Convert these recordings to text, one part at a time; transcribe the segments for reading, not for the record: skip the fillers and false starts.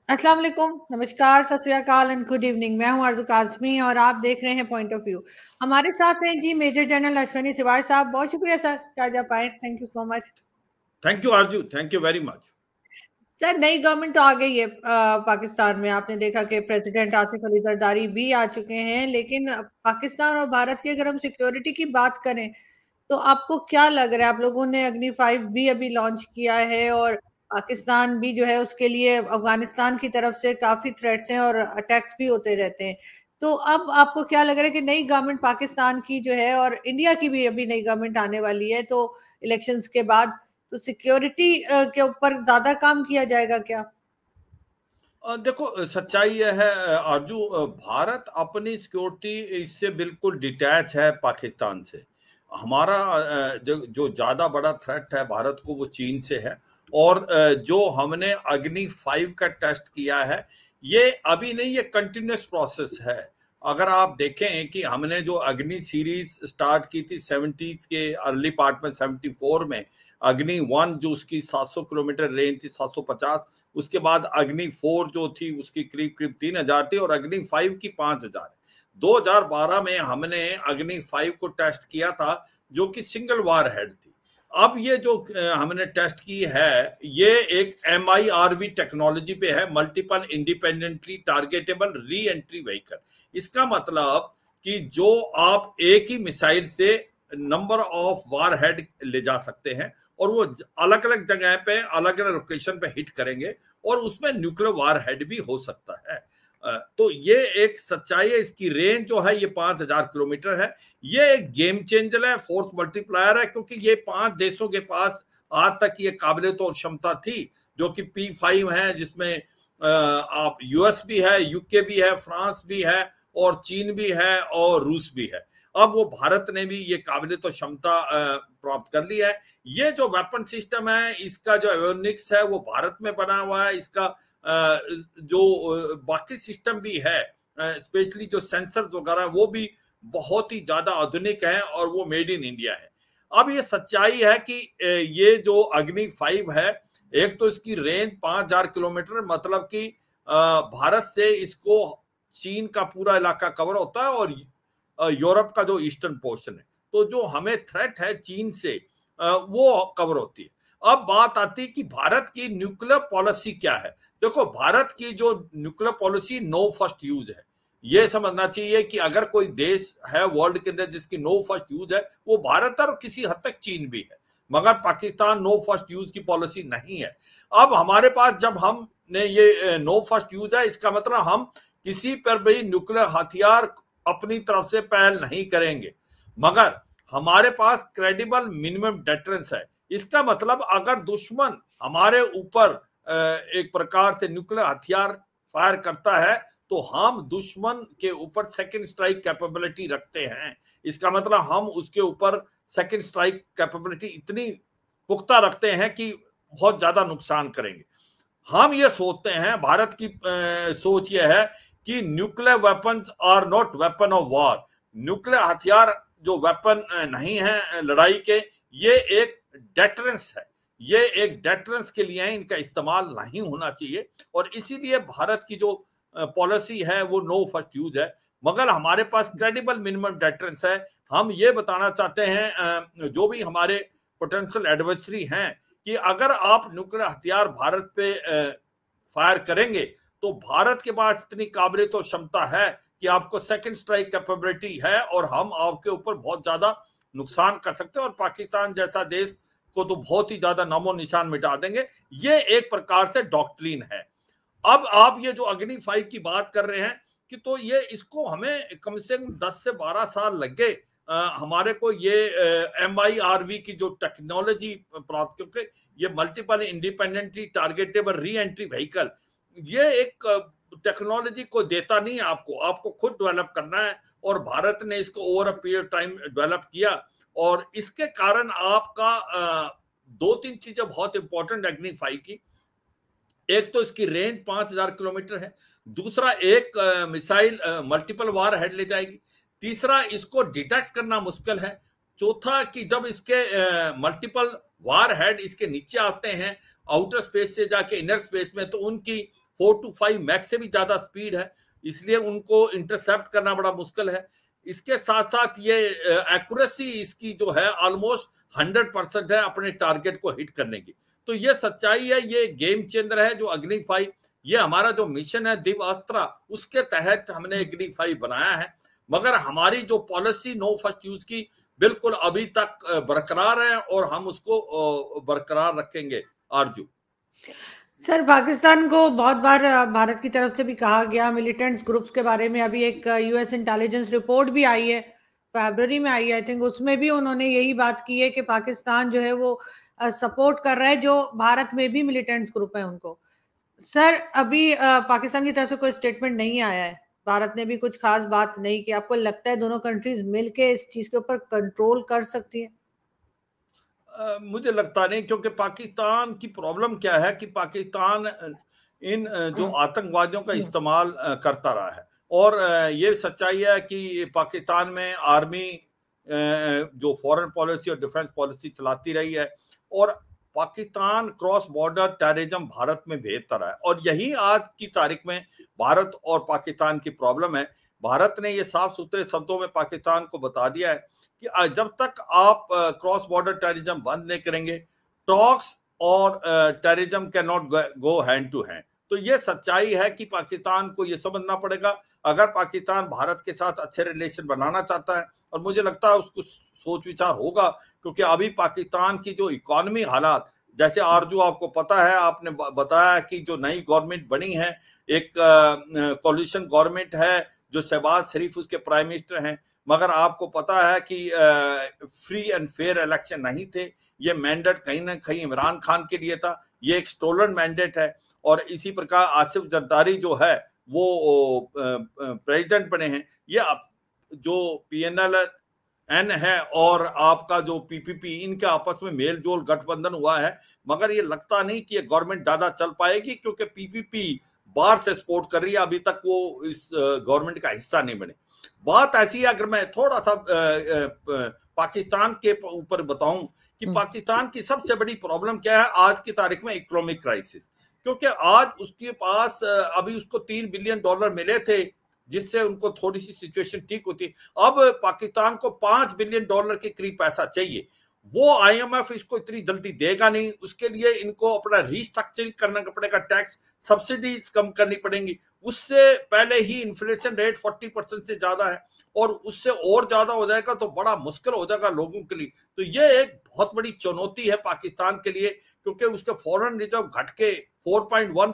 अस्सलाम वालेकुम, नमस्कार, सत श्री अकाल एंड गुड इवनिंग। मैं हूं आरज़ू काज़मी और आप देख रहे हैं पॉइंट ऑफ व्यू। हमारे साथ हैं जी मेजर जनरल अश्विनी सिवाड़ साहब। बहुत शुक्रिया सर कि आज आप आए। Thank you so much. Thank you Arzoo, thank you very much. Sir, नई गवर्नमेंट तो आ गई है पाकिस्तान में। आपने देखा कि प्रेसिडेंट आसिफ अली जरदारी भी आ चुके हैं, लेकिन पाकिस्तान और भारत की अगर हम सिक्योरिटी की बात करें तो आपको क्या लग रहा है? आप लोगों ने अग्नि 5 भी अभी लॉन्च किया है और पाकिस्तान भी जो है उसके लिए अफगानिस्तान की तरफ से काफी थ्रेट्स हैं और अटैक्स भी होते रहते हैं। तो अब आपको क्या लग रहा है कि नई गवर्नमेंट पाकिस्तान की जो है और इंडिया की भी अभी नई गवर्नमेंट आने वाली है, तो इलेक्शंस के बाद तो सिक्योरिटी के ऊपर ज्यादा काम किया जाएगा क्या? देखो, सच्चाई यह है आरजू, भारत अपनी सिक्योरिटी इससे बिल्कुल डिटैच है पाकिस्तान से। हमारा जो ज्यादा बड़ा थ्रेट है भारत को वो चीन से है। और जो हमने अग्नि 5 का टेस्ट किया है, ये अभी नहीं, ये कंटिन्यूस प्रोसेस है। अगर आप देखें कि हमने जो अग्नि सीरीज स्टार्ट की थी 70s के अर्ली पार्ट में, 74 में अग्नि 1 जो उसकी 700 किलोमीटर रेंज थी, 750। उसके बाद अग्नि 4 जो थी उसकी करीब करीब 3000 थी और अग्नि 5 की 5000 है। 2012 में हमने अग्नि 5 को टेस्ट किया था जो कि सिंगल वार हेड थी। अब ये जो हमने टेस्ट की है, ये एक MIRV टेक्नोलॉजी पे है, multiple independently targetable re entry vehicle. इसका मतलब कि जो आप एक ही मिसाइल से नंबर ऑफ वार हेड ले जा सकते हैं और वो अलग अलग जगह पे अलग अलग लोकेशन पे हिट करेंगे और उसमें न्यूक्लियर वार हेड भी हो सकता है। तो ये एक सच्चाई है। इसकी रेंज जो है ये 5000 किलोमीटर है। ये एक गेम चेंजर है, फोर्स मल्टीप्लायर है, क्योंकि ये 5 देशों के पास आज तक ये काबिलियत और क्षमता थी, जो कि P5 है, जिसमें आप यूएस भी है, यूके भी है, फ्रांस भी है और चीन भी है और रूस भी है। अब वो भारत ने भी ये काबिलियत और क्षमता प्राप्त कर ली है। ये जो वेपन सिस्टम है, इसका जो एवियोनिक्स है वो भारत में बना हुआ है। इसका जो बाकी सिस्टम भी है, स्पेशली जो सेंसर वगैरह, वो भी बहुत ही ज्यादा आधुनिक है और वो मेड इन इंडिया है। अब ये सच्चाई है कि ये जो अग्नि 5 है, एक तो इसकी रेंज 5000 किलोमीटर, मतलब कि भारत से इसको चीन का पूरा इलाका कवर होता है और यूरोप का जो ईस्टर्न पोर्शन है। तो जो हमें थ्रेट है चीन से, वो कवर होती है। अब बात आती है कि भारत की न्यूक्लियर पॉलिसी क्या है। देखो, भारत की जो nuclear policy no first use है। ये समझना चाहिए कि अगर कोई देश है वर्ल्ड के अंदर जिसकी नो फर्स्ट यूज है, वो भारत है और किसी हद तक चीन भी है, मगर पाकिस्तान नो फर्स्ट यूज की पॉलिसी नहीं है। अब हमारे पास जब हमने ये नो फर्स्ट यूज है, इसका मतलब हम किसी पर भी न्यूक्लियर हथियार अपनी तरफ से पहल नहीं करेंगे, मगर हमारे पास क्रेडिबल मिनिमम डेटरेंस है। इसका मतलब अगर दुश्मन हमारे ऊपर एक प्रकार से न्यूक्लियर हथियार फायर करता है, तो हम दुश्मन के ऊपर सेकंड स्ट्राइक कैपेबिलिटी रखते हैं। इसका मतलब हम उसके ऊपर सेकंड स्ट्राइक कैपेबिलिटी इतनी पुख्ता रखते हैं कि बहुत ज्यादा नुकसान करेंगे। हम ये सोचते हैं, भारत की सोच ये है कि nuclear weapons are not weapon of war. Nuclear हथियार जो वेपन नहीं है लड़ाई के, ये एक डेटरेंस है। ये एक डेटरेंस के लिए है, इनका इस्तेमाल नहीं होना चाहिए। और इसीलिए भारत की जो पॉलिसी है वो नो फर्स्ट यूज है, मगर हमारे पास क्रेडिबल मिनिमम डेटरेंस है। हम ये बताना चाहते हैं जो भी हमारे पोटेंशियल एडवर्सरी हैं, कि अगर आप न्यूक्लियर हथियार भारत पे फायर करेंगे, तो भारत के पास इतनी काबिलियत और क्षमता है कि आपको सेकंड स्ट्राइक कैपेबिलिटी है और हम आपके ऊपर बहुत ज्यादा नुकसान कर सकते हैं और पाकिस्तान जैसा देश को तो बहुत ही ज्यादा नामो निशान मिटा देंगे। ये एक प्रकार से डॉक्ट्रिन है। अब आप ये जो अग्नि 5 की बात कर रहे हैं, कि तो ये इसको हमें कम से कम 10 से 12 साल लग गए हमारे को ये MIRV की जो टेक्नोलॉजी प्राप्त, क्योंकि ये multiple independently targetable re entry vehicle, ये एक टेक्नोलॉजी को देता नहीं है, आपको खुद डेवलप करना है। और भारत ने इसको over a period time develop किया और इसके कारण आपका दो तीन चीजें बहुत इंपॉर्टेंट अग्नि 5 की। एक तो इसकी रेंज 5000 किलोमीटर है, दूसरा एक मिसाइल मल्टीपल वार हेड ले जाएगी, तीसरा इसको डिटेक्ट करना मुश्किल है, चौथा कि जब इसके मल्टीपल वार हेड इसके नीचे आते हैं आउटर स्पेस से जाके इनर स्पेस में, तो उनकी 4 to 5 मैक्स से भी ज्यादा स्पीड है, इसलिए उनको इंटरसेप्ट करना बड़ा मुश्किल है। इसके साथ साथ ये एक्यूरेसी इसकी जो है ऑलमोस्ट 100% है अपने टारगेट को हिट करने की। तो ये सच्चाई है, ये गेम चेंजर है जो अग्नि 5, ये हमारा जो मिशन है दिव्यास्त्र, उसके तहत हमने अग्नि 5 बनाया है। मगर हमारी जो पॉलिसी नो फर्स्ट यूज की बिल्कुल अभी तक बरकरार है और हम उसको बरकरार रखेंगे। आरजू सर, पाकिस्तान को बहुत बार भारत की तरफ से भी कहा गया मिलिटेंट्स ग्रुप्स के बारे में, अभी एक यूएस इंटेलिजेंस रिपोर्ट भी आई है, फरवरी में आई है आई थिंक, उसमें भी उन्होंने यही बात की है कि पाकिस्तान जो है वो सपोर्ट कर रहा है जो भारत में भी मिलिटेंट्स ग्रुप है उनको। सर, अभी पाकिस्तान की तरफ से कोई स्टेटमेंट नहीं आया है, भारत ने भी कुछ खास बात नहीं की। आपको लगता है दोनों कंट्रीज मिलके इस चीज के ऊपर कंट्रोल कर सकती है? मुझे लगता नहीं, क्योंकि पाकिस्तान की प्रॉब्लम क्या है कि पाकिस्तान इन जो आतंकवादियों का इस्तेमाल करता रहा है, और ये सच्चाई है कि पाकिस्तान में आर्मी जो फॉरेन पॉलिसी और डिफेंस पॉलिसी चलाती रही है, और Pakistan cross border terrorism Bharat में भेजता रहा है, और यही आज की तारीख में भारत और पाकिस्तान की प्रॉब्लम है। भारत ने ये साफ सुथरे शब्दों में पाकिस्तान को बता दिया है कि जब तक आप क्रॉस बॉर्डर टेररिज्म बंद नहीं करेंगे, टॉक्स और terrorism can not go hand to hand. तो ये सच्चाई है कि पाकिस्तान को ये समझना पड़ेगा, अगर पाकिस्तान भारत के साथ अच्छे रिलेशन बनाना चाहता है, और मुझे लगता है उसको सोच विचार होगा, क्योंकि अभी पाकिस्तान की जो इकोनॉमी हालात, जैसे आरजू आपको पता है, आपने बताया कि जो नई गवर्नमेंट बनी है, एक कोलिशन गवर्नमेंट है जो शहबाज शरीफ उसके प्राइम मिनिस्टर हैं, मगर आपको पता है कि फ्री एंड फेयर इलेक्शन नहीं थे, ये मैंडेट कहीं ना कहीं इमरान खान के लिए था, ये एक स्टोलन मैंडेट है। और इसी प्रकार आसिफ जरदारी जो है वो प्रेसिडेंट बने हैं। ये जो PNLN है और आपका जो PPP, इनके आपस में मेल जोल गठबंधन हुआ है, मगर ये लगता नहीं कि ये गवर्नमेंट ज्यादा चल पाएगी, क्योंकि PPP बाहर से सपोर्ट कर रही है, अभी तक वो इस गवर्नमेंट का हिस्सा नहीं बने। बात ऐसी है, अगर मैं थोड़ा सा पाकिस्तान के ऊपर बताऊं कि पाकिस्तान की सबसे बड़ी प्रॉब्लम क्या है आज की तारीख में, इकोनॉमिक क्राइसिस। क्योंकि आज उसके पास अभी उसको $3 बिलियन मिले थे, जिससे उनको थोड़ी सी सिचुएशन ठीक होती। अब पाकिस्तान को $5 बिलियन के करीब पैसा चाहिए, वो IMF इसको इतनी जल्दी देगा नहीं, उसके लिए इनको अपना रीस्ट्रक्चरिंग करना पड़ेगा, टैक्स सब्सिडीज कम करनी पड़ेंगी, उससे पहले ही इन्फ्लेशन रेट 40% से ज्यादा है, और उससे और ज्यादा हो जाएगा तो बड़ा मुश्किल हो जाएगा लोगों के लिए। तो ये एक बहुत बड़ी चुनौती है पाकिस्तान के लिए, क्योंकि उसके फॉरेन रिजर्व घट के $4.1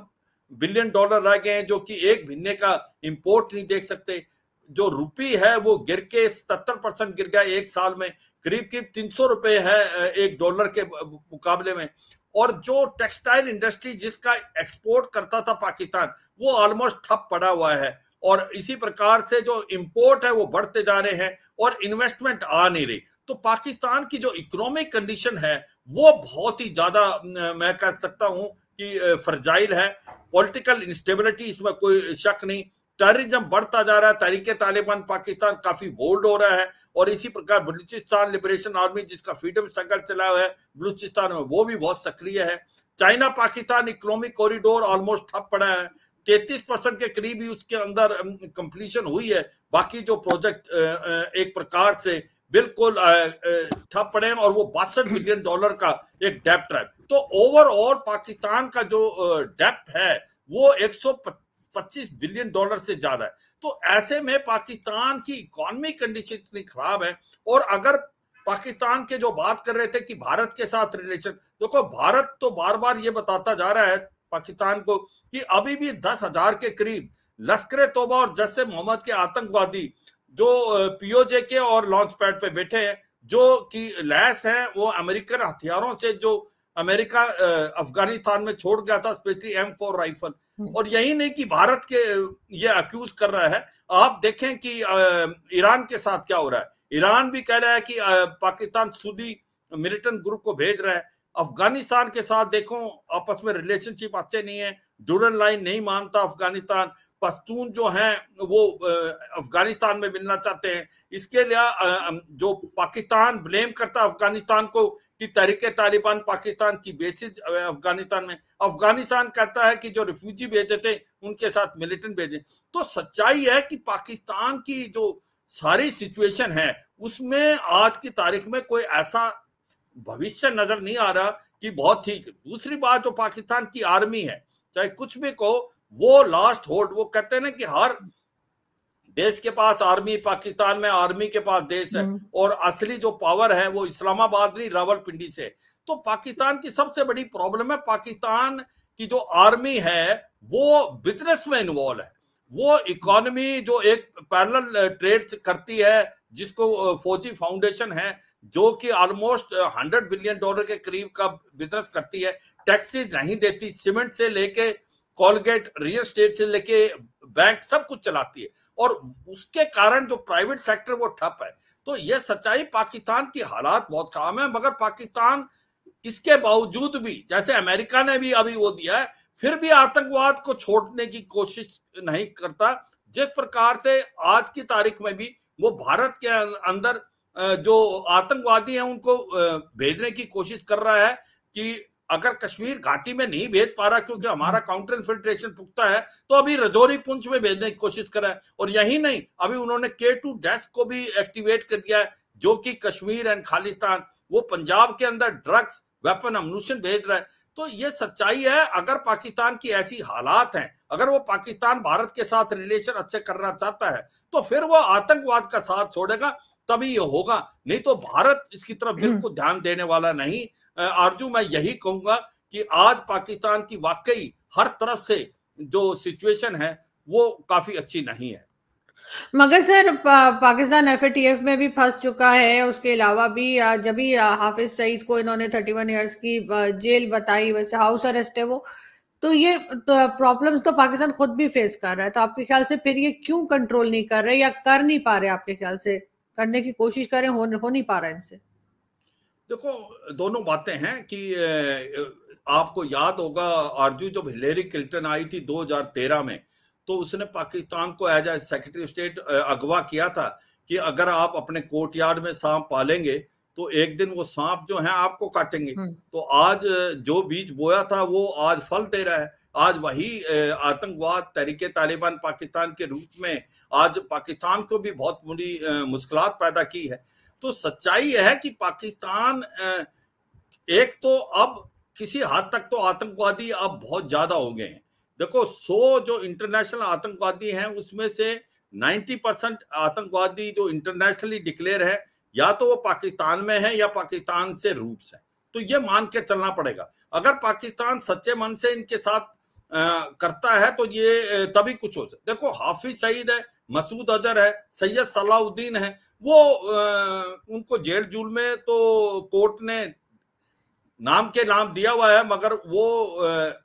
बिलियन रह गए हैं, जो कि एक महीने का इंपोर्ट नहीं देख सकते। जो रुपी है वो गिर के 77% गिर गया एक साल में, करीब करीब 300 रुपए है $1 के मुकाबले में। और जो टेक्सटाइल इंडस्ट्री जिसका एक्सपोर्ट करता था पाकिस्तान, वो ऑलमोस्ट ठप पड़ा हुआ है, और इसी प्रकार से जो इंपोर्ट है वो बढ़ते जा रहे हैं और इन्वेस्टमेंट आ नहीं रही। तो पाकिस्तान की जो इकोनॉमिक कंडीशन है वो बहुत ही ज्यादा, मैं कह सकता हूं कि फ्रजाइल है। पॉलिटिकल इंस्टेबिलिटी, इसमें कोई शक नहीं, टेररिज्म बढ़ता जा रहा है, तहरीके तालिबान पाकिस्तान काफी बोल्ड हो रहा है, और इसी प्रकार बलूचिस्तान लिबरेशन आर्मी जिसका फ्रीडम स्ट्रगल चला हुआ है बलूचिस्तान में, वो भी बहुत सक्रिय है। China Pakistan economic corridor almost ठप पड़ा है, 33% के करीब ही उसके अंदर कंप्लीशन हुई है, बाकी जो प्रोजेक्ट एक प्रकार से बिल्कुल ठप पड़े हैं, और वो $62 बिलियन का एक डेप्ट है। तो ओवरऑल पाकिस्तान का जो डेप्ट है वो $125 बिलियन से ज्यादा है। तो ऐसे में पाकिस्तान की इकोनॉमिक कंडीशन इतनी खराब है, और अगर पाकिस्तान के जो बात कर रहे थे कि भारत के साथ रिलेशन, देखो भारत तो बार बार ये बताता जा रहा है पाकिस्तान को कि अभी भी 10,000 के करीब लश्कर तौबा और जैश मोहम्मद के आतंकवादी जो POJ के और लॉन्च पैड पे बैठे हैं, जो कि लैस हैं वो अमेरिकन हथियारों से, जो अमेरिका अफगानिस्तान में छोड़ गया था, स्पेशली M4 राइफल। और यही नहीं कि भारत के ये अक्यूज कर रहा है, आप देखें कि ईरान के साथ क्या हो रहा है। ईरान भी कह रहा है कि पाकिस्तान सूदी मिलिटेंट ग्रुप को भेज रहा है। अफगानिस्तान के साथ देखो आपस में रिलेशनशिप अच्छे नहीं है, डूरन लाइन नहीं मानता अफगानिस्तान, पश्तून जो हैं वो अफगानिस्तान में मिलना चाहते हैं। इसके लिए जो पाकिस्तान ब्लेम करता है अफगानिस्तान को कि तहरीके तालिबान पाकिस्तान की बेसिस अफगानिस्तान में, अफगानिस्तान कहता है कि जो रिफ्यूजी भेजे थे उनके साथ मिलिटेंट भेजे। तो सच्चाई है कि पाकिस्तान की जो सारी सिचुएशन है उसमें आज की तारीख में कोई ऐसा भविष्य नजर नहीं आ रहा कि बहुत ठीक। दूसरी बात, जो पाकिस्तान की आर्मी है, चाहे कुछ भी कहो, वो लास्ट होल्ड, वो कहते हैं ना कि हर देश के पास आर्मी, पाकिस्तान में आर्मी के पास देश है, और असली जो पावर है वो इस्लामाबाद नहीं, रावलपिंडी से। तो पाकिस्तान की सबसे बड़ी प्रॉब्लम है, पाकिस्तान की जो आर्मी है वो बिजनेस में इन्वॉल्व है। वो इकोनॉमी जो एक पैरेलल ट्रेड करती है, जिसको फौजी फाउंडेशन है, जो कि ऑलमोस्ट $100 बिलियन के करीब का बिजनेस करती है, टैक्सेस नहीं देती, सीमेंट से लेके कोलगेट, रियल एस्टेट से लेके बैंक, सब कुछ चलाती है, और उसके कारण जो प्राइवेट सेक्टर वो ठप है। तो ये सच्चाई, पाकिस्तान की हालात बहुत खराब है। मगर पाकिस्तान इसके बावजूद भी, जैसे अमेरिका ने भी अभी वो दिया है, फिर भी आतंकवाद को छोड़ने की कोशिश नहीं करता। जिस प्रकार से आज की तारीख में भी वो भारत के अंदर जो आतंकवादी हैं उनको भेजने की कोशिश कर रहा है, कि अगर कश्मीर घाटी में नहीं भेज पा रहा क्योंकि हमारा काउंटर इन्फिल्ट्रेशन पुख्ता है, तो अभी रजौरी पुंछ में भेजने की कोशिश कर रहा है। और यही नहीं, अभी उन्होंने K2 डेस्क को भी एक्टिवेट कर दिया है, जो कि कश्मीर एंड खालिस्तान, वो पंजाब के अंदर ड्रग्स, वेपन, अम्यूनिशन भेज रहा है। तो ये सच्चाई है। अगर पाकिस्तान की ऐसी हालात हैं, अगर वो पाकिस्तान भारत के साथ रिलेशन अच्छे करना चाहता है, तो फिर वो आतंकवाद का साथ छोड़ेगा, तभी ये होगा। नहीं तो भारत इसकी तरफ बिल्कुल ध्यान देने वाला नहीं। आरजू, मैं यही कहूंगा कि आज पाकिस्तान की वाकई हर तरफ से जो सिचुएशन है वो काफी अच्छी नहीं है। मगर सर पाकिस्तान FATF में भी फंस चुका है। उसके अलावा भी जब भी हाफिज सईद को इन्होंने 31 इयर्स की जेल बताई, वैसे हाउस अरेस्ट है वो। तो ये प्रॉब्लम्स तो पाकिस्तान खुद भी फेस कर रहा है। तो आपके ख्याल से फिर ये क्यों कंट्रोल नहीं कर रहे, या कर नहीं पा रहे? आपके ख्याल से करने की कोशिश करें, हो नहीं पा रहा है इनसे? देखो, दोनों बातें हैं कि आपको याद होगा आरजू, जब हिलेरी क्लिंटन आई थी 2013 में, तो उसने पाकिस्तान को एज ए सेक्रेटरी स्टेट अगवा किया था कि अगर आप अपने कोर्टयार्ड में सांप पालेंगे तो एक दिन वो सांप जो है आपको काटेंगे। तो आज जो बीज बोया था वो आज फल दे रहा है। आज वही आतंकवाद, तहरीके तालिबान पाकिस्तान के रूप में आज पाकिस्तान को भी बहुत बुरी मुश्किलात पैदा की है। तो सच्चाई है कि पाकिस्तान एक तो अब किसी हद तक तो आतंकवादी अब बहुत ज्यादा हो गए हैं। देखो, 100 जो इंटरनेशनल आतंकवादी हैं उसमें से 90% आतंकवादी जो इंटरनेशनली डिक्लेयर है, या तो वो पाकिस्तान में है या पाकिस्तान से रूट्स है। तो ये मान के चलना पड़ेगा। अगर पाकिस्तान सच्चे मन से इनके साथ करता है तो ये तभी कुछ हो सकता। देखो, हाफिज सईद है, मसूद अजहर है, सैयद सलाउद्दीन है, वो उनको जेल जूल में तो कोर्ट ने नाम के नाम दिया हुआ है, मगर वो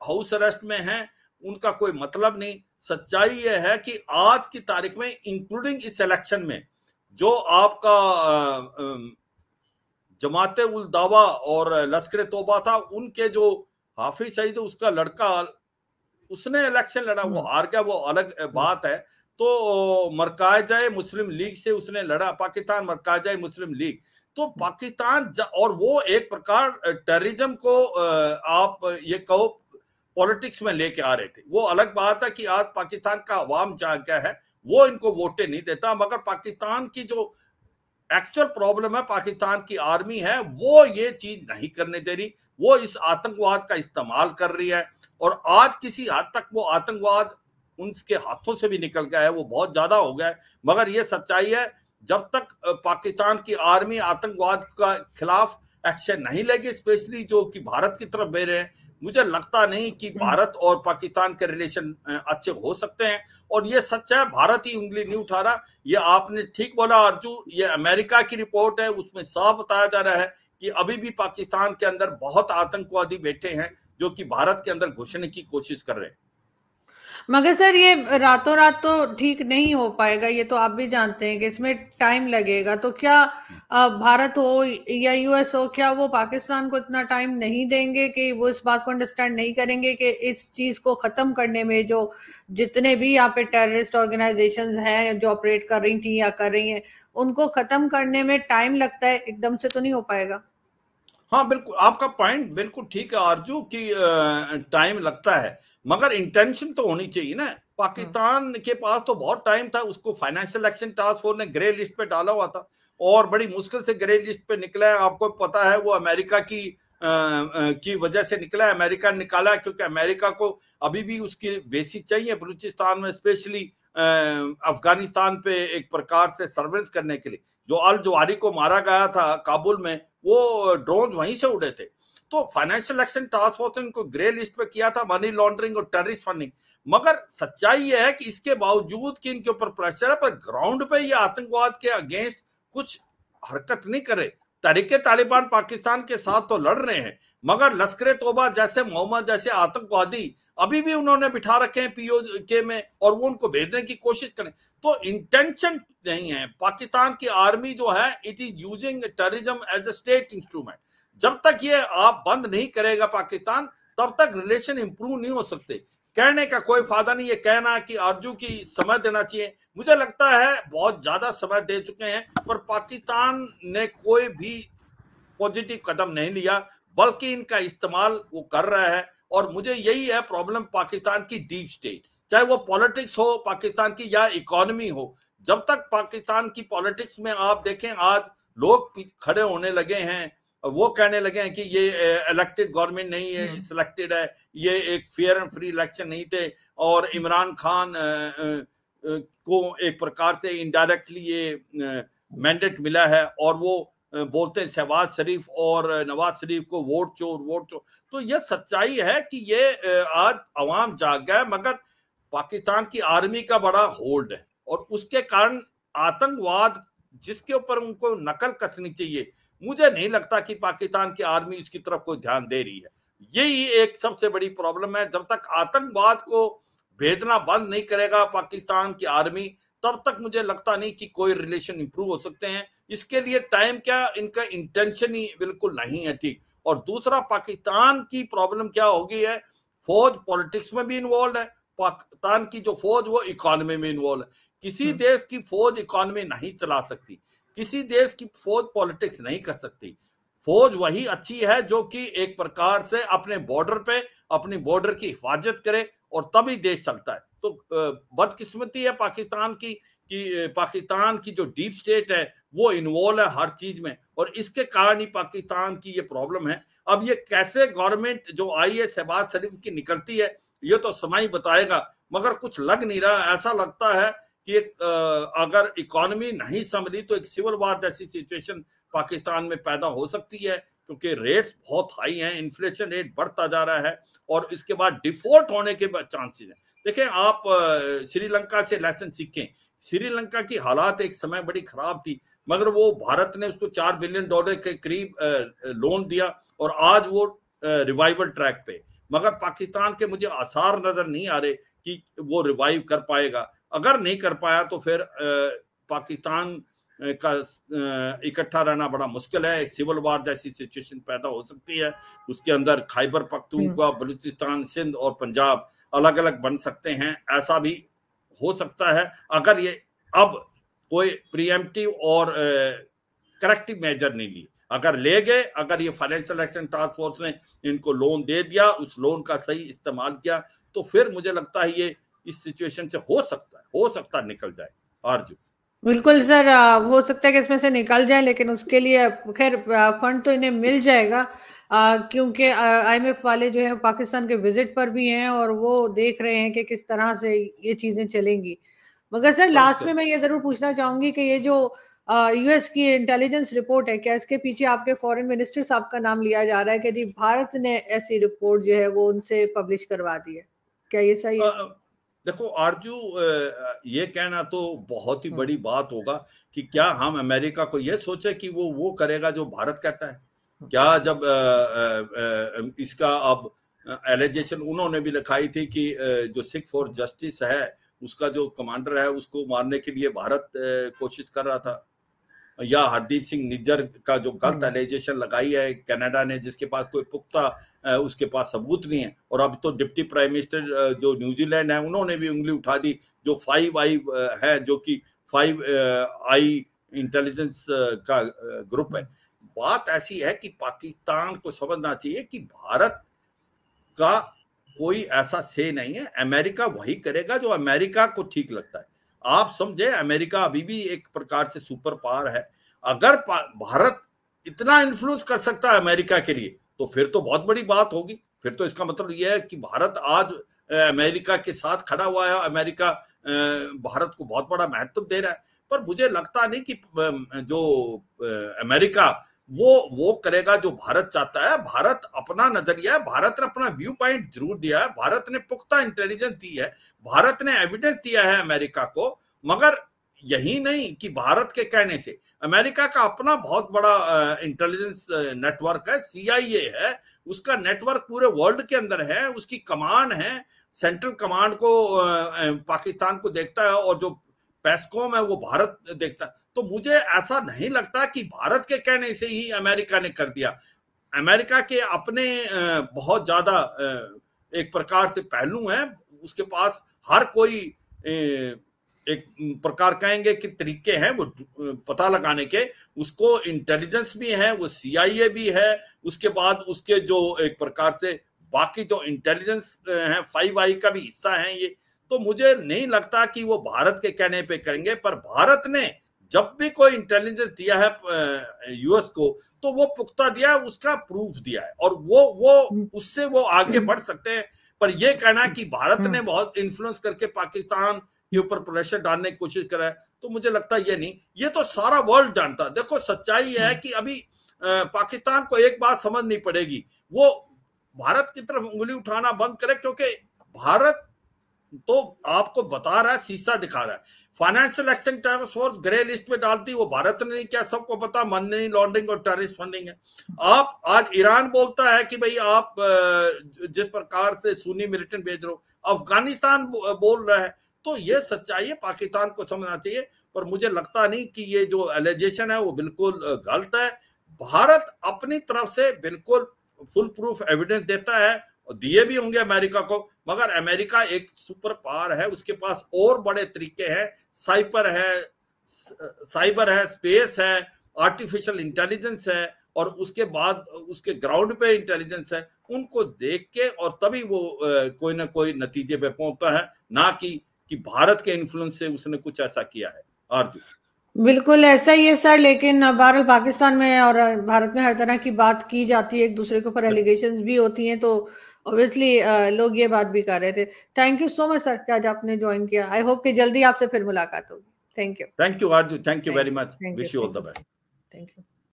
हाउस अरेस्ट में हैं, उनका कोई मतलब नहीं। सच्चाई ये है कि आज की तारीख में, इंक्लूडिंग इस इलेक्शन में, जो आपका जमाते उल दावा और लश्कर तौबा था, उनके जो हाफिज सईद उसका लड़का, उसने इलेक्शन लड़ा, वो हार गया, वो अलग बात है। तो मरकाज़े मुस्लिम लीग से उसने लड़ा, पाकिस्तान मरकाज़े मुस्लिम लीग। तो पाकिस्तान, और वो एक प्रकार टेररिज्म को आप ये कहो पॉलिटिक्स में लेके आ रहे थे। वो अलग बात है कि आज पाकिस्तान का अवाम जाग गया है, वो इनको वोटें नहीं देता। मगर पाकिस्तान की जो एक्चुअल प्रॉब्लम है, पाकिस्तान की आर्मी है, वो ये चीज नहीं करने दे रही। वो इस आतंकवाद का इस्तेमाल कर रही है, और आज किसी हद तक वो आतंकवाद उनके हाथों से भी निकल गया है, वो बहुत ज्यादा हो गया है। मगर ये सच्चाई है, जब तक पाकिस्तान की आर्मी आतंकवाद का खिलाफ एक्शन नहीं लेगी, स्पेशली जो कि भारत की तरफ भेज रहे हैं, मुझे लगता नहीं कि भारत और पाकिस्तान के रिलेशन अच्छे हो सकते हैं। और ये सच है, भारत ही उंगली नहीं उठा रहा। ये आपने ठीक बोला अर्जू, ये अमेरिका की रिपोर्ट है, उसमें साफ बताया जा रहा है कि अभी भी पाकिस्तान के अंदर बहुत आतंकवादी बैठे हैं जो कि भारत के अंदर घुसने की कोशिश कर रहे हैं। मगर सर ये रातों रात तो ठीक नहीं हो पाएगा, ये तो आप भी जानते हैं कि इसमें टाइम लगेगा। तो क्या भारत हो या US हो, क्या वो पाकिस्तान को इतना टाइम नहीं देंगे कि वो इस बात को अंडरस्टैंड नहीं करेंगे कि इस चीज को खत्म करने में जो जितने भी यहाँ पे टेररिस्ट ऑर्गेनाइजेशंस हैं जो ऑपरेट कर रही थी या कर रही हैं, उनको खत्म करने में टाइम लगता है, एकदम से तो नहीं हो पाएगा? हाँ बिल्कुल, आपका पॉइंट बिल्कुल ठीक है आरजू की, टाइम लगता है मगर इंटेंशन तो होनी चाहिए ना। पाकिस्तान के पास तो बहुत टाइम था, उसको फाइनेंशियल एक्शन टास्क फोर्स ने ग्रे लिस्ट पे डाला हुआ था और बड़ी मुश्किल से ग्रे लिस्ट पे निकला है। आपको पता है वो अमेरिका की वजह से निकला है, अमेरिका ने निकाला है क्योंकि अमेरिका को अभी भी उसकी बेसिस चाहिए बलूचिस्तान में, स्पेशली अफगानिस्तान पे एक प्रकार से सर्वेलेंस करने के लिए। जो अल जवारी को मारा गया था काबुल में, वो ड्रोन वहीं से उड़े थे। तो फाइनेंशियल एक्शन टास्क फोर्स ने उनको ग्रे लिस्ट पे किया था, मनी लॉन्ड्रिंग और टेररिस्ट फंडिंग। मगर सच्चाई यह है कि इसके बावजूद कि इनके ऊपर प्रेशर है, पर ग्राउंड पे ये आतंकवाद के अगेंस्ट कुछ हरकत नहीं करे। तहरीके तालिबान पाकिस्तान के साथ तो लड़ रहे हैं, मगर लश्कर तोबा जैसे, मोहम्मद जैसे आतंकवादी अभी भी उन्होंने बिठा रखे हैं पीओके में और वो उनको भेजने की कोशिश करें। तो इंटेंशन नहीं है। पाकिस्तान की आर्मी जो है, it is using terrorism as a state instrument. जब तक ये आप बंद नहीं करेगा पाकिस्तान, तब तक रिलेशन इंप्रूव नहीं हो सकते। कहने का कोई फायदा नहीं है, कहना कि आरजू की समय देना चाहिए। मुझे लगता है बहुत ज्यादा समय दे चुके हैं, पर पाकिस्तान ने कोई भी पॉजिटिव कदम नहीं लिया, बल्कि इनका इस्तेमाल वो कर रहा है। और मुझे यही है प्रॉब्लम पाकिस्तान की डीप स्टेट, चाहे वो पॉलिटिक्स हो पाकिस्तान की या इकोनॉमी हो। जब तक पाकिस्तान की पॉलिटिक्स में आप देखें, आज लोग खड़े होने लगे हैं, वो कहने लगे हैं कि ये इलेक्टेड गवर्नमेंट नहीं है, सिलेक्टेड है, ये एक फेयर एंड फ्री इलेक्शन नहीं थे, और इमरान खान को एक प्रकार से इनडायरेक्टली ये मैंडेट मिला है, और वो बोलते हैं शहबाज शरीफ और नवाज शरीफ को वोट चोर वोट चोर। तो ये सच्चाई है कि ये आज अवाम जाग गया, मगर पाकिस्तान की आर्मी का बड़ा होल्ड है, और उसके कारण आतंकवाद जिसके ऊपर उनको नकल कसनी चाहिए, मुझे नहीं लगता कि पाकिस्तान की आर्मी इसकी तरफ कोई ध्यान दे रही है। यही एक सबसे बड़ी प्रॉब्लम है। जब तक आतंकवाद को भेदना बंद नहीं करेगा पाकिस्तान की आर्मी, तब तक मुझे लगता नहीं कि कोई रिलेशन इंप्रूव हो सकते हैं। इसके लिए टाइम क्या, इनका इंटेंशन ही बिल्कुल नहीं है ठीक। और दूसरा, पाकिस्तान की प्रॉब्लम क्या हो गई है, फौज पॉलिटिक्स में भी इन्वॉल्व है। पाकिस्तान की जो फौज वो इकोनॉमी में इन्वॉल्व है। किसी देश की फौज इकोनॉमी नहीं चला सकती, किसी देश की फौज पॉलिटिक्स नहीं कर सकती। फौज वही अच्छी है जो कि एक प्रकार से अपने बॉर्डर पे अपनी बॉर्डर की हिफाजत करे, और तभी देश चलता है। तो बदकिस्मती है पाकिस्तान की कि पाकिस्तान की जो डीप स्टेट है वो इन्वॉल्व है हर चीज में, और इसके कारण ही पाकिस्तान की ये प्रॉब्लम है। अब ये कैसे गवर्नमेंट जो आई है शहबाज शरीफ की निकलती है, ये तो समय ही बताएगा, मगर कुछ लग नहीं रहा। ऐसा लगता है कि अगर इकोनॉमी नहीं संभली तो एक सिविल वार जैसी सिचुएशन पाकिस्तान में पैदा हो सकती है, क्योंकि रेट्स बहुत हाई हैं, इन्फ्लेशन रेट बढ़ता जा रहा है, और इसके बाद डिफॉल्ट होने के चांसेस हैं। देखें आप, श्रीलंका से लेसन सीखें। श्रीलंका की हालात एक समय बड़ी खराब थी, मगर वो भारत ने उसको $4 बिलियन के करीब लोन दिया, और आज वो रिवाइवल ट्रैक पे। मगर पाकिस्तान के मुझे आसार नजर नहीं आ रहे कि वो रिवाइव कर पाएगा। अगर नहीं कर पाया तो फिर पाकिस्तान का इकट्ठा रहना बड़ा मुश्किल है। सिविल वार जैसी सिचुएशन पैदा हो सकती है। उसके अंदर खैबर पख्तूनख्वा, बलूचिस्तान, सिंध और पंजाब अलग अलग बन सकते हैं। ऐसा भी हो सकता है अगर ये अब कोई प्रीएम्प्टिव और करेक्टिव मेजर नहीं लिए। अगर ले गए, अगर ये फाइनेंशियल एक्शन टास्क फोर्स ने इनको लोन दे दिया, उस लोन का सही इस्तेमाल किया, तो फिर मुझे लगता है ये इस सिचुएशन से हो सकता है निकल जाए। आरजू बिल्कुल सर, हो सकता है कि इसमें से निकल जाए, लेकिन उसके लिए खैर फंड तो इन्हें मिल जाएगा, क्योंकि आईएमएफ वाले जो है पाकिस्तान के विजिट पर भी हैं और वो देख रहे हैं कि किस तरह से ये चीजें चलेंगी। मगर सर लास्ट में मैं ये जरूर पूछना चाहूंगी कि ये जो यूएस की इंटेलिजेंस रिपोर्ट है, क्या इसके पीछे आपके फॉरेन मिनिस्टर साहब का नाम लिया जा रहा है कि जी भारत ने ऐसी रिपोर्ट जो है वो उनसे पब्लिश करवा दी है? क्या ये सही है? देखो आरजू, ये कहना तो बहुत ही बड़ी बात होगा कि क्या हम अमेरिका को ये सोचे कि वो करेगा जो भारत कहता है। क्या जब इसका अब एलिगेशन उन्होंने भी लिखाई थी कि जो सिख फॉर जस्टिस है उसका जो कमांडर है उसको मारने के लिए भारत कोशिश कर रहा था, या हरदीप सिंह निज्जर का जो गलत एलिगेशन लगाई है कनाडा ने, जिसके पास कोई पुख्ता उसके पास सबूत नहीं है। और अब तो डिप्टी प्राइम मिनिस्टर जो न्यूजीलैंड है उन्होंने भी उंगली उठा दी, जो 5 आई है, जो कि 5 आई इंटेलिजेंस का ग्रुप है। बात ऐसी है कि पाकिस्तान को समझना चाहिए कि भारत का कोई ऐसा से नहीं है, अमेरिका वही करेगा जो अमेरिका को ठीक लगता है। आप समझे, अमेरिका अभी भी एक प्रकार से सुपर पावर है। अगर भारत इतना इन्फ्लुएंस कर सकता है अमेरिका के लिए, तो फिर तो बहुत बड़ी बात होगी। फिर तो इसका मतलब यह है कि भारत आज अमेरिका के साथ खड़ा हुआ है, अमेरिका भारत को बहुत बड़ा महत्व दे रहा है। पर मुझे लगता नहीं कि जो अमेरिका वो करेगा जो भारत चाहता है। भारत अपना नजरिया है, भारत ने अपना व्यू पॉइंट जरूर दिया है, भारत ने पुख्ता इंटेलिजेंस दी है, भारत ने एविडेंस दिया है अमेरिका को। मगर यही नहीं कि भारत के कहने से, अमेरिका का अपना बहुत बड़ा इंटेलिजेंस नेटवर्क है, CIA है, उसका नेटवर्क पूरे वर्ल्ड के अंदर है, उसकी कमांड है, सेंट्रल कमांड को पाकिस्तान को देखता है, और जो पेस्कॉम है वो भारत देखता है। तो मुझे ऐसा नहीं लगता कि भारत के कहने से ही अमेरिका ने कर दिया। अमेरिका के अपने बहुत ज्यादा एक प्रकार से पहलू हैं, उसके पास हर कोई एक प्रकार कहेंगे कि तरीके हैं वो पता लगाने के, उसको इंटेलिजेंस भी है, वो CIA भी है, उसके बाद उसके जो एक प्रकार से बाकी जो इंटेलिजेंस है 5I का भी हिस्सा है ये। तो मुझे नहीं लगता कि वो भारत के कहने पे करेंगे। पर भारत ने जब भी कोई इंटेलिजेंस दिया है US को, तो वो पुख्ता दिया है, उसका प्रूफ दिया है, और वो उससे वो आगे बढ़ सकते हैं। पर ये कहना कि भारत ने बहुत इन्फ्लुएंस करके पाकिस्तान के ऊपर प्रेशर डालने की कोशिश करा है, तो मुझे लगता है ये नहीं, ये तो सारा वर्ल्ड जानता है। देखो सच्चाई है कि अभी पाकिस्तान को एक बात समझनी पड़ेगी, वो भारत की तरफ उंगली उठाना बंद करे, क्योंकि भारत तो आपको बता रहा है, शीशा दिखा रहा है। Financial action task force grey list में डालती, वो भारत ने नहीं किया, सबको पता मनी लॉन्ड्रिंग और टेररिस्ट फंडिंग है। आप आज ईरान बोलता है कि भाई आप जिस प्रकार से सुन्नी मिलिटेंट भेज रहे हो, अफगानिस्तान बोल रहा है। तो ये सच्चाई है, पाकिस्तान को समझना चाहिए। पर मुझे लगता नहीं कि ये जो एलिगेशन है वो बिल्कुल गलत है। भारत अपनी तरफ से बिल्कुल फुल प्रूफ एविडेंस देता है, और दिए भी होंगे अमेरिका को। मगर अमेरिका एक सुपर पावर है, उसके पास और बड़े तरीके हैं, साइबर है, स्पेस है, आर्टिफिशियल इंटेलिजेंस है, और उसके बाद उसके ग्राउंड पे इंटेलिजेंस है। उनको देख के और तभी वो कोई ना कोई नतीजे पे पहुंचता है, ना कि भारत के इन्फ्लुएंस से उसने कुछ ऐसा किया है। आरजू बिल्कुल ऐसा ही है सर, लेकिन बहरहाल पाकिस्तान में और भारत में हर तरह की बात की जाती है, एक दूसरे के ऊपर एलिगेशंस भी होती हैं, तो ऑब्वियसली लोग ये बात भी कर रहे थे। Thank you so much sir कि आज आपने ज्वाइन किया। आई होप कि जल्दी आपसे फिर मुलाकात होगी। Thank you Arzoo, thank you very much, wish you all the best. Thank you.